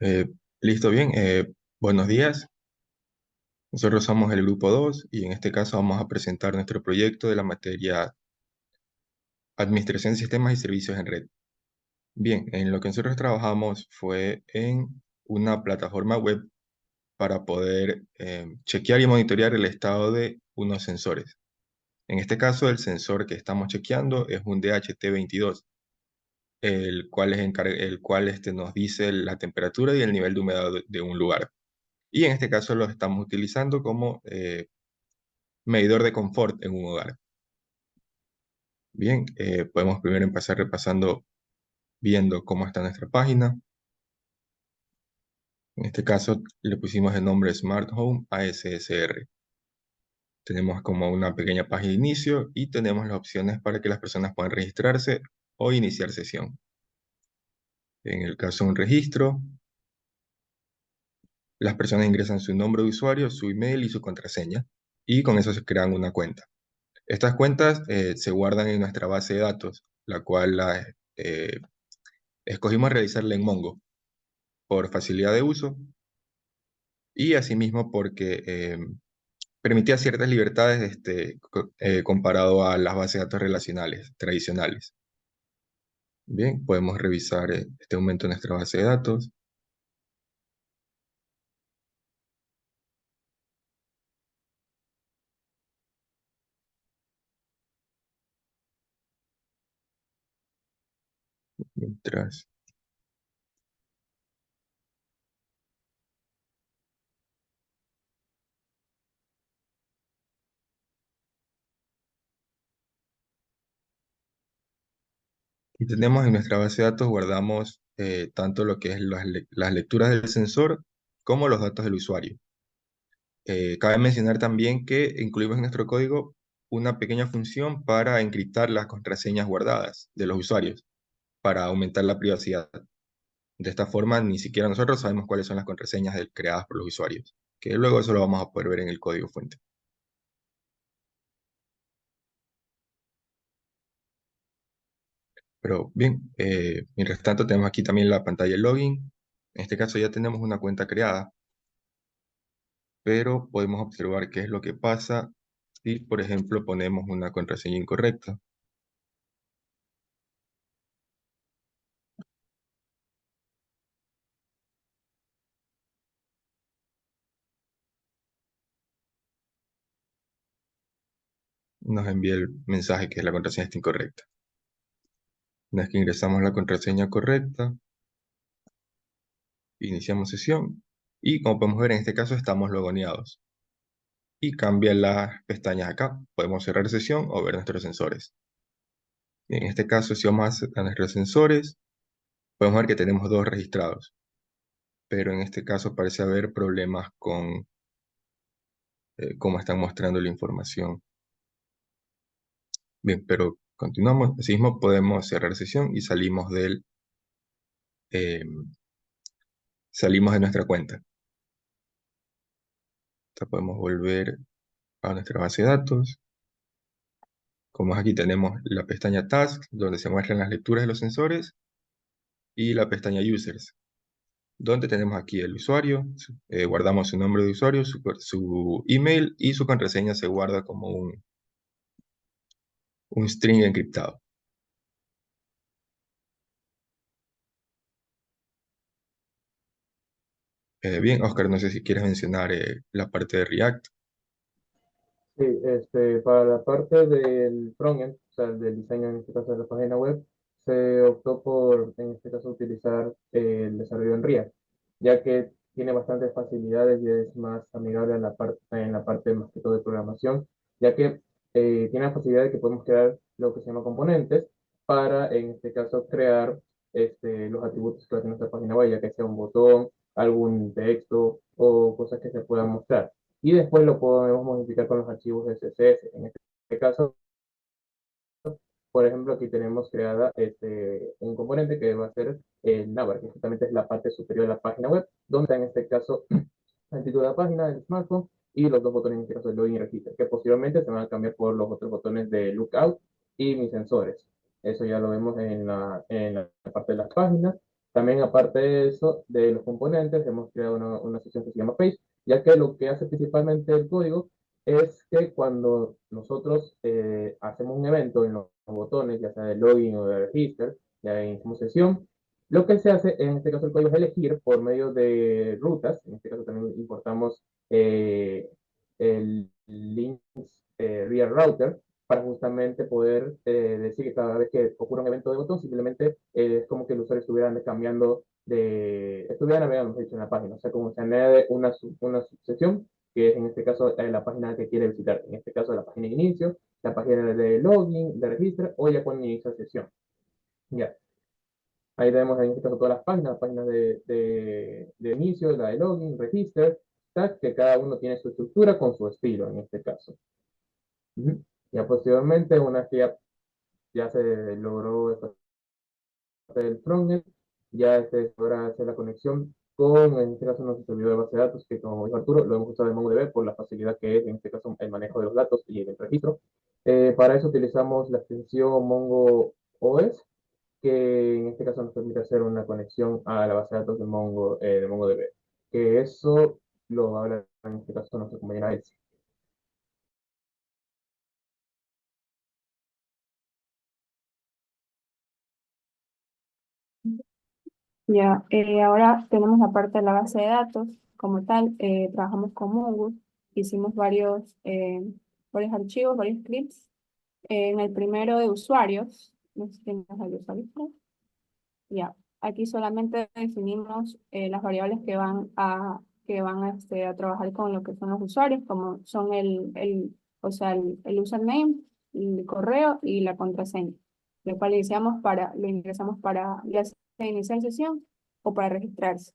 Eh, Listo, bien. Buenos días. Nosotros somos el grupo 2 y en este caso vamos a presentar nuestro proyecto de la materia Administración de Sistemas y Servicios en Red. Bien, en lo que nosotros trabajamos fue en una plataforma web para poder chequear y monitorear el estado de unos sensores. En este caso, el sensor que estamos chequeando es un DHT-22, el cual nos dice la temperatura y el nivel de humedad de un lugar. Y en este caso lo estamos utilizando como medidor de confort en un hogar. Bien, podemos primero empezar repasando, viendo cómo está nuestra página. En este caso le pusimos el nombre Smart Home ASSR. Tenemos como una pequeña página de inicio y tenemos las opciones para que las personas puedan registrarse o iniciar sesión. En el caso de un registro, las personas ingresan su nombre de usuario, su email y su contraseña, y con eso se crean una cuenta. Estas cuentas se guardan en nuestra base de datos, la cual escogimos realizarla en Mongo por facilidad de uso y asimismo porque permitía ciertas libertades comparado a las bases de datos relacionales tradicionales. Bien, podemos revisar este momento nuestra base de datos. Mientras y tenemos en nuestra base de datos, guardamos tanto lo que es las lecturas del sensor como los datos del usuario. Cabe mencionar también que incluimos en nuestro código una pequeña función para encriptar las contraseñas guardadas de los usuarios, para aumentar la privacidad. De esta forma, ni siquiera nosotros sabemos cuáles son las contraseñas creadas por los usuarios, que luego eso lo vamos a poder ver en el código fuente. Pero bien, mientras tanto tenemos aquí también la pantalla de login. En este caso ya tenemos una cuenta creada, pero podemos observar qué es lo que pasa si, por ejemplo, ponemos una contraseña incorrecta. Nos envía el mensaje que la contraseña está incorrecta. Una vez que ingresamos la contraseña correcta, iniciamos sesión y como podemos ver en este caso estamos logoneados. Y cambia las pestañas acá. Podemos cerrar sesión o ver nuestros sensores. En este caso, si vamos a nuestros sensores, podemos ver que tenemos dos registrados. Pero en este caso parece haber problemas con cómo están mostrando la información. Bien, pero continuamos. Así mismo podemos cerrar sesión y eh, salimos de nuestra cuenta. Entonces podemos volver a nuestra base de datos. Como aquí tenemos la pestaña Tasks, donde se muestran las lecturas de los sensores, y la pestaña Users, donde tenemos aquí el usuario, guardamos su nombre de usuario, su email y su contraseña se guarda como un string encriptado. Bien, Oscar, no sé si quieres mencionar la parte de React. Sí, para la parte del frontend, o sea, del diseño en este caso de la página web, se optó por, en este caso, utilizar el desarrollo en React, ya que tiene bastantes facilidades y es más amigable en la parte más que todo de programación, ya que tiene la facilidad de que podemos crear lo que se llama componentes para, en este caso, crear los atributos que va a tener nuestra página web, ya que sea un botón, algún texto o cosas que se puedan mostrar y después lo podemos modificar con los archivos de CSS. En este caso, por ejemplo, aquí tenemos creada un componente que va a ser el navbar, que justamente es la parte superior de la página web, donde está en este caso el título de la página del smartphone y los dos botones en este caso de login y register, que posiblemente se van a cambiar por los otros botones de lookout y mis sensores. Eso ya lo vemos en la parte de las páginas. También aparte de eso, de los componentes, hemos creado una sección que se llama Page, ya que lo que hace principalmente el código es que cuando nosotros hacemos un evento en los botones, ya sea de login o de register, ya iniciamos sesión, lo que se hace en este caso el código es elegir por medio de rutas, en este caso también importamos el links via router, para justamente poder decir que cada vez que ocurre un evento de botón, simplemente es como que el usuario estuviera cambiando estuviera navegando, mejor dicho, en la página. O sea, como se añade una subsección, que es en este caso la página que quiere visitar. En este caso, la página de inicio, la página de login, de registro, o ya cuando inicia sesión. Ya. Ahí tenemos en este caso todas las páginas de inicio, la de login, register, tag, que cada uno tiene su estructura con su estilo en este caso. Ujú. Ya posteriormente, una vez que ya se logró esta parte del frontend, ya se podrá hacer la conexión con, en este caso, nuestro servidor de base de datos, que como dijo Arturo, lo hemos usado en MongoDB por la facilidad que es, en este caso, el manejo de los datos y el registro. Para eso utilizamos la extensión Mongo OS, que en este caso nos permite hacer una conexión a la base de datos de MongoDB. Que eso lo habla en este caso nuestra compañera Elsie. Ya, ahora tenemos la parte de la base de datos como tal, trabajamos con Mongo, hicimos varios archivos, varios scripts. En el primero de usuarios, no sé si tienes el de usuarios, ¿no? Ya, aquí solamente definimos las variables que van a trabajar con lo que son los usuarios, como son o sea, el username, el correo y la contraseña, lo cual lo ingresamos para ya sea iniciar sesión o para registrarse.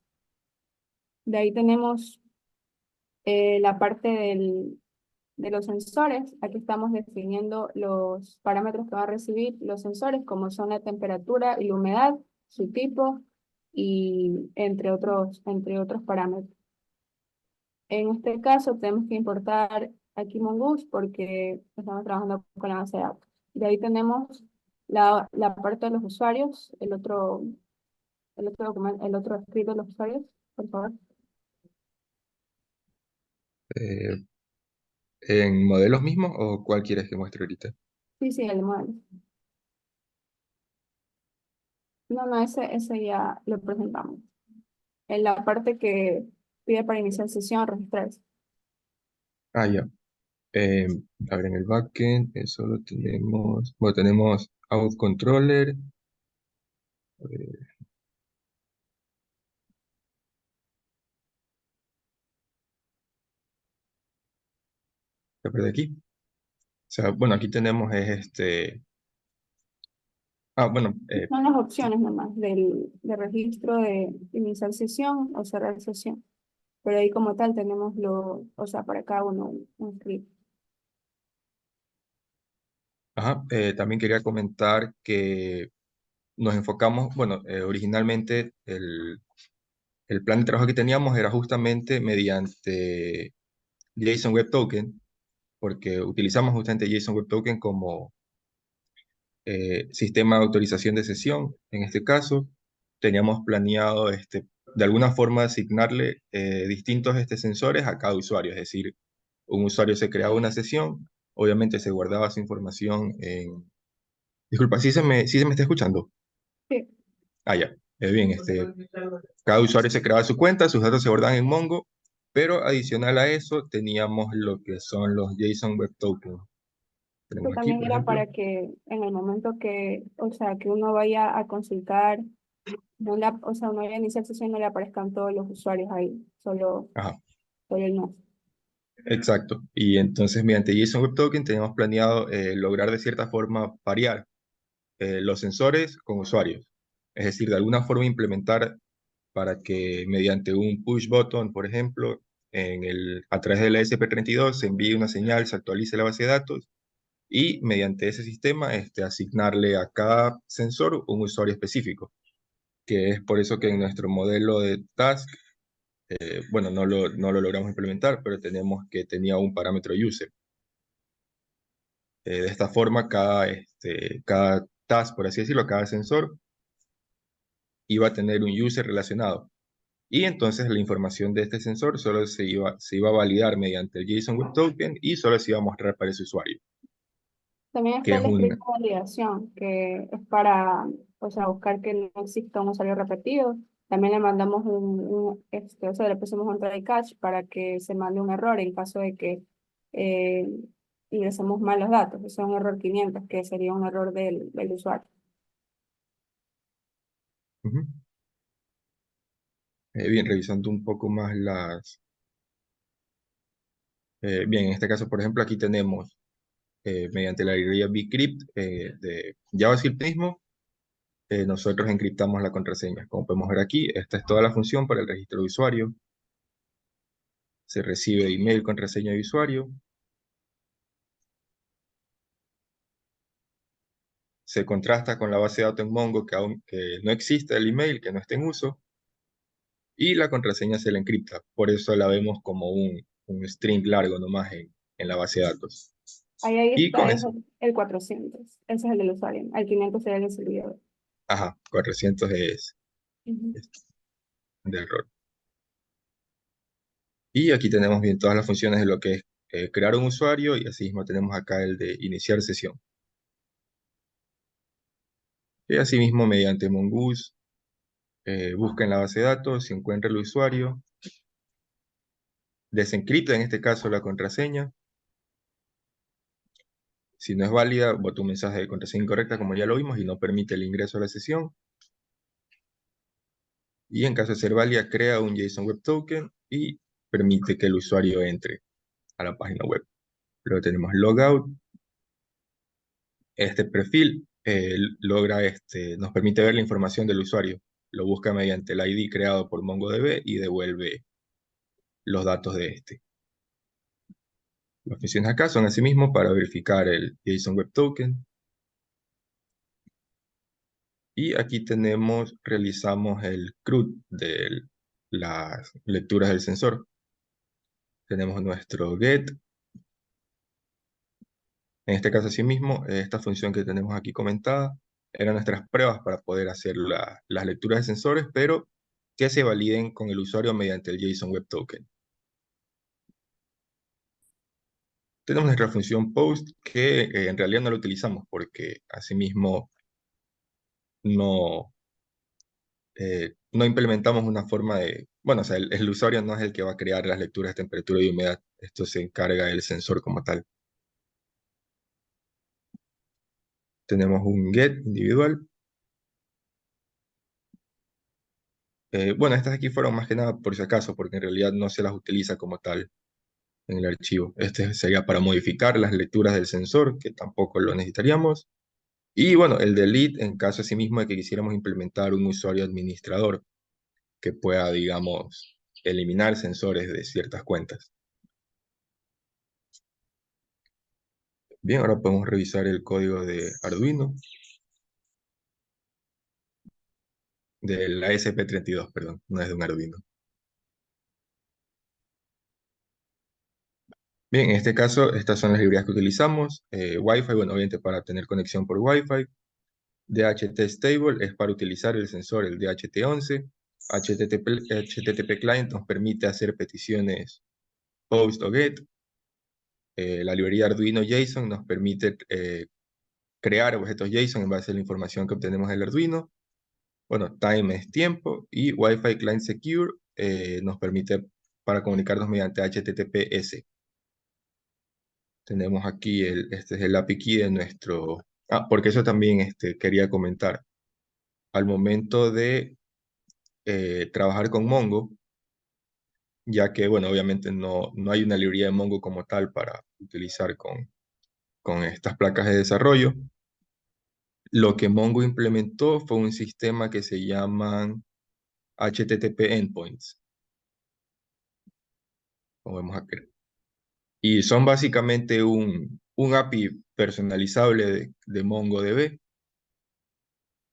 De ahí tenemos la parte de los sensores. Aquí estamos definiendo los parámetros que van a recibir los sensores, como son la temperatura y la humedad, su tipo y entre otros parámetros. En este caso tenemos que importar aquí Mongoose porque estamos trabajando con la base de datos. De ahí tenemos la parte de los usuarios, el otro escrito de los usuarios, por favor. Eh, ¿En modelos mismos o cuál quieres que muestre ahorita? Sí, sí, el modelo. No, no, ese ya lo presentamos. En la parte que pide para iniciar sesión, registrarse. Ah, ya. Eh, a ver, en el backend solo tenemos, bueno, tenemos out controller, la parte de aquí. O sea, bueno, aquí tenemos es bueno, Son las opciones nomás de registro de iniciar sesión o cerrar sesión. Pero ahí como tal tenemos o sea, para cada uno un script. ajá, también quería comentar que nos enfocamos, bueno, originalmente el plan de trabajo que teníamos era justamente mediante JSON Web Token, porque utilizamos justamente JSON Web Token como sistema de autorización de sesión. En este caso, teníamos planeado de alguna forma asignarle distintos sensores a cada usuario, es decir, un usuario se creaba una sesión, obviamente se guardaba su información en... Disculpa, ¿sí se me está escuchando? Sí, Ah, ya. Bien, cada usuario se creaba su cuenta, sus datos se guardaban en Mongo, pero adicional a eso teníamos lo que son los JSON Web Tokens. esto Tenemos aquí, también por era ejemplo. para que en el momento o sea, que uno vaya a consultar, o sea, uno vaya a iniciar sesión, no le aparezcan todos los usuarios ahí, Ajá, solo el nuestro. exacto. Y entonces, mediante JSON Web Token, teníamos planeado lograr de cierta forma parear los sensores con usuarios. Es decir, de alguna forma implementar para que mediante un push button, por ejemplo, a través de la ESP32 se envíe una señal, se actualice la base de datos y mediante ese sistema asignarle a cada sensor un usuario específico, que es por eso que en nuestro modelo de task, bueno, no lo logramos implementar, pero tenemos que tenía un parámetro user. De esta forma, cada task, por así decirlo, cada sensor iba a tener un user relacionado. Y entonces la información de este sensor solo se iba a validar mediante el JSON Web Token y solo se iba a mostrar para ese usuario, También que está es el script un... de validación, que es para, o sea, buscar que no exista un usuario repetido. También le mandamos o sea, le pusimos un try catch para que se mande un error en caso de que eh, ingresemos mal los datos. Eso es un error 500, que sería un error del usuario. Ujú. Bien, revisando un poco más las... bien, en este caso, por ejemplo, aquí tenemos, mediante la librería bcrypt de JavaScript mismo, nosotros encriptamos la contraseña. Como podemos ver aquí, esta es toda la función para el registro de usuario. Se recibe email, contraseña de usuario. Se contrasta con la base de datos en Mongo que no existe el email, que no esté en uso. Y la contraseña se la encripta. Por eso la vemos como un string largo nomás en la base de datos. Ahí Y está, con es eso, el 400. Ese es el del usuario. El 500 sería el del servidor. ajá, 400 Ujú. es de error. Y aquí tenemos bien todas las funciones de lo que es crear un usuario y así mismo tenemos acá el de iniciar sesión. Y asimismo, mediante Mongoose, busca en la base de datos, si encuentra el usuario, desencripta en este caso la contraseña. Si no es válida, bota un mensaje de contraseña incorrecta, como ya lo vimos, y no permite el ingreso a la sesión. Y en caso de ser válida, crea un JSON Web Token y permite que el usuario entre a la página web. Luego tenemos logout. Este perfil nos permite ver la información del usuario. Lo busca mediante el ID creado por MongoDB y devuelve los datos de este. Las funciones acá son asimismo para verificar el JSON Web Token. Y aquí realizamos el CRUD de las lecturas del sensor. Tenemos nuestro get. En este caso, asimismo, esta función que tenemos aquí comentada eran nuestras pruebas para poder hacer las lecturas de sensores, pero que se validen con el usuario mediante el JSON Web Token. Tenemos nuestra función post que en realidad no la utilizamos porque asimismo no, no implementamos una forma de... Bueno, o sea, el usuario no es el que va a crear las lecturas de temperatura y humedad. Esto se encarga el sensor como tal. Tenemos un get individual. Bueno, estas aquí fueron más que nada por si acaso, porque en realidad no se las utiliza como tal en el archivo. Este sería para modificar las lecturas del sensor, que tampoco lo necesitaríamos. Y bueno, el delete en caso asimismo de que quisiéramos implementar un usuario administrador que pueda, digamos, eliminar sensores de ciertas cuentas. Bien, ahora podemos revisar el código de Arduino, de la ESP32, perdón, no es de un Arduino. Bien, en este caso, estas son las librerías que utilizamos. Wi-Fi, bueno, obviamente para tener conexión por Wi-Fi. DHT Stable es para utilizar el sensor, el DHT11. HTTP Client nos permite hacer peticiones post o get. La librería Arduino JSON nos permite crear objetos JSON en base a la información que obtenemos del Arduino. Bueno, time es tiempo y Wi-Fi Client Secure nos permite para comunicarnos mediante HTTPS. Tenemos aquí este es el API key de nuestro... Ah, porque eso también quería comentar. Al momento de trabajar con Mongo, ya que, bueno, obviamente no hay una librería de Mongo como tal para utilizar con estas placas de desarrollo. Lo que Mongo implementó fue un sistema que se llaman HTTP Endpoints, como vemos aquí. Y son básicamente un API personalizable de MongoDB,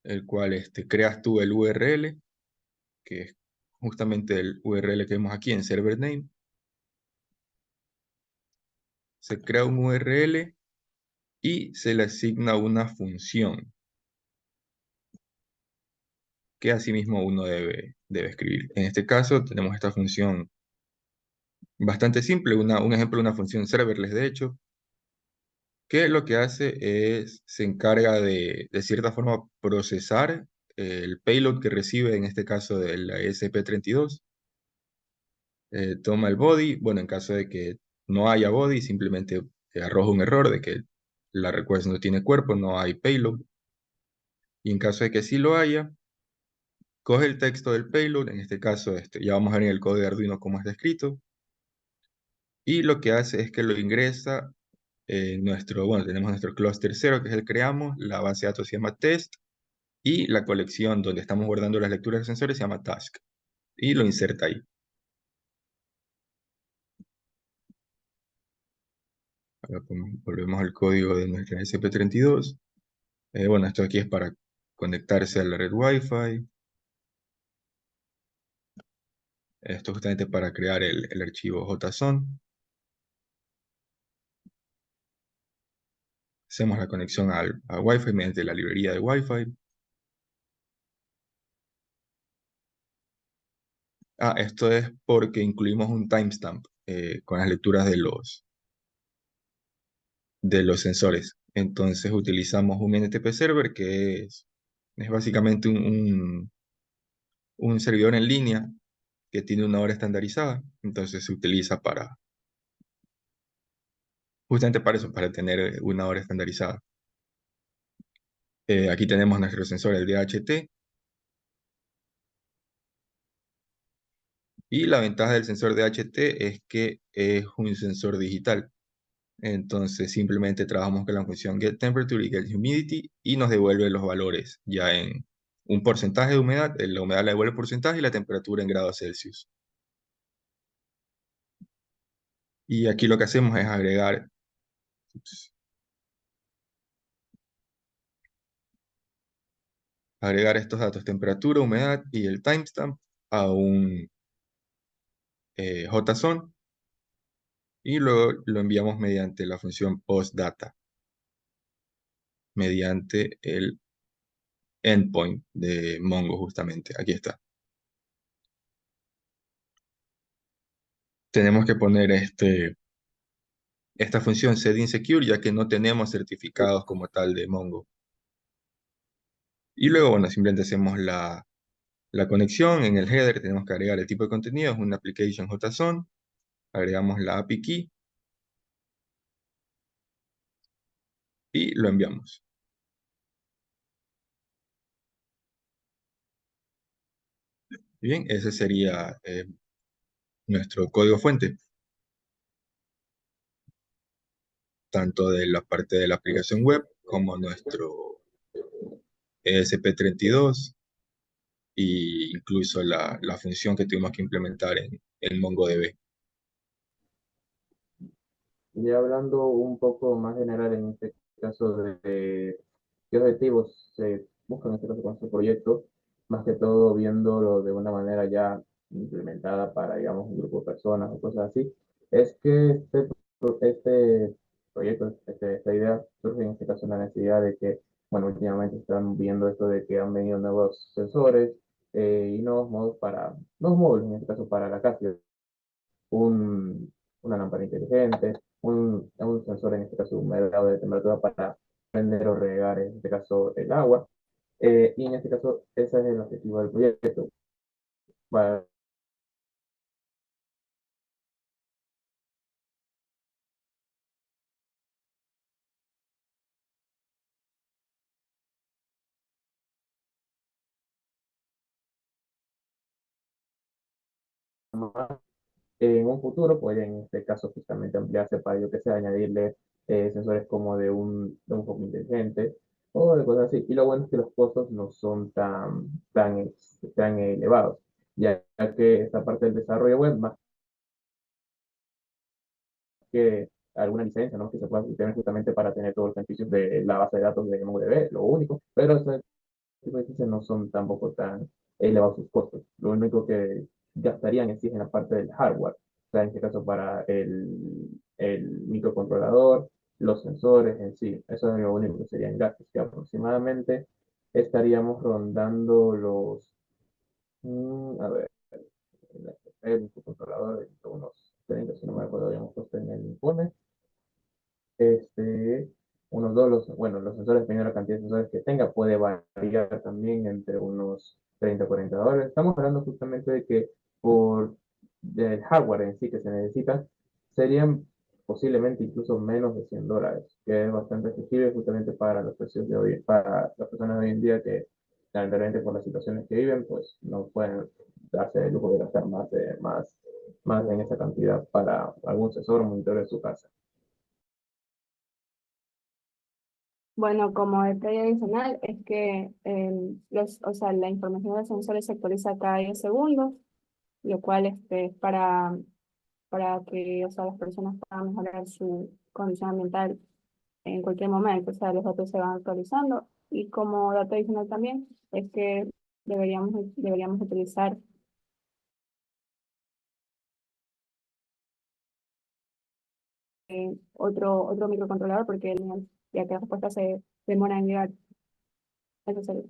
el cual creas tú el URL, que es justamente el URL que vemos aquí en server name. Se crea un URL y se le asigna una función. que asimismo uno debe escribir. En este caso tenemos esta función bastante simple, un ejemplo de una función serverless, de hecho, que lo que hace es, se encarga de cierta forma, procesar el payload que recibe, en este caso de la ESP32, toma el body, bueno, en caso de que no haya body, simplemente arroja un error de que la request no tiene cuerpo, no hay payload, y en caso de que sí lo haya, coge el texto del payload, en este caso ya vamos a ver en el código de Arduino cómo está escrito, y lo que hace es que lo ingresa en bueno, tenemos nuestro clúster 0, que es el que creamos, la base de datos se llama test, y la colección donde estamos guardando las lecturas de sensores se llama task, y lo inserta ahí. Ahora volvemos al código de nuestra SP32. Bueno, esto aquí es para conectarse a la red Wi-Fi. Esto justamente para crear el archivo JSON. Hacemos la conexión a Wi-Fi mediante la librería de Wi-Fi. Esto es porque incluimos un timestamp con las lecturas de los sensores. Entonces utilizamos un NTP server que es básicamente un servidor en línea que tiene una hora estandarizada. Entonces se utiliza justamente para eso, para tener una hora estandarizada. Aquí tenemos nuestro sensor, el DHT. Y la ventaja del sensor DHT es que es un sensor digital. Entonces simplemente trabajamos con la función getTemperature y getHumidity y nos devuelve los valores ya en un porcentaje de humedad. La humedad la devuelve porcentaje y la temperatura en grados Celsius. Y aquí lo que hacemos es agregar estos datos, temperatura, humedad y el timestamp a un JSON, y luego lo enviamos mediante la función postData, mediante el endpoint de Mongo justamente. Aquí está. Tenemos que poner esta función setInsecure, ya que no tenemos certificados como tal de Mongo. Y luego, bueno, simplemente hacemos la conexión. En el header tenemos que agregar el tipo de contenido, es una application JSON. Agregamos la API key y lo enviamos. Bien, ese sería nuestro código fuente, tanto de la parte de la aplicación web como nuestro ESP32, e incluso la función que tuvimos que implementar en MongoDB. Ya hablando un poco más general en este caso de qué objetivos se buscan en este caso con su proyecto, más que todo viéndolo de una manera ya implementada para, digamos, un grupo de personas o cosas así, es que este proyecto, esta idea surge en este caso la necesidad de que, bueno, últimamente están viendo esto de que han venido nuevos sensores y nuevos módulos en este caso para la casa, una lámpara inteligente, un sensor, en este caso un medidor de temperatura para prender o regar, en este caso el agua. Y en este caso, ese es el objetivo del proyecto. Para en un futuro puede en este caso justamente ampliarse para, yo que sé, añadirle sensores como de un foco inteligente o de cosas así. Y lo bueno es que los costos no son tan elevados, ya que esta parte del desarrollo web, más que alguna licencia, ¿no? Que se pueda tener justamente para tener todos los beneficios de la base de datos de MongoDB, lo único, pero ese tipo de licencias no son tampoco tan elevados sus costos. Lo único que gastarían es en la parte del hardware, o sea, en este caso para el microcontrolador, los sensores en sí, eso es lo único que serían gastos, que aproximadamente estaríamos rondando los, a ver, el microcontrolador de unos 30, si no me acuerdo, habíamos puesto en el informe. Este, unos dos, bueno, los sensores, dependiendo de la cantidad de sensores que tenga, puede variar también entre unos 30 a 40 dólares. Estamos hablando justamente de que por el hardware en sí que se necesita, serían posiblemente incluso menos de 100 dólares, que es bastante accesible justamente para los precios de hoy, para las personas de hoy en día que, lamentablemente por las situaciones que viven, pues no pueden darse el lujo de gastar más en esa cantidad para algún sensor o monitor de su casa. Bueno, como detalle adicional es que o sea, la información de los sensores se actualiza cada 10 segundos, lo cual es para que, o sea, las personas puedan mejorar su condición ambiental en cualquier momento. O sea, los datos se van actualizando. Y como dato adicional también es que deberíamos utilizar otro microcontrolador porque ya que las respuestas se demoran en llegar. Eso sería.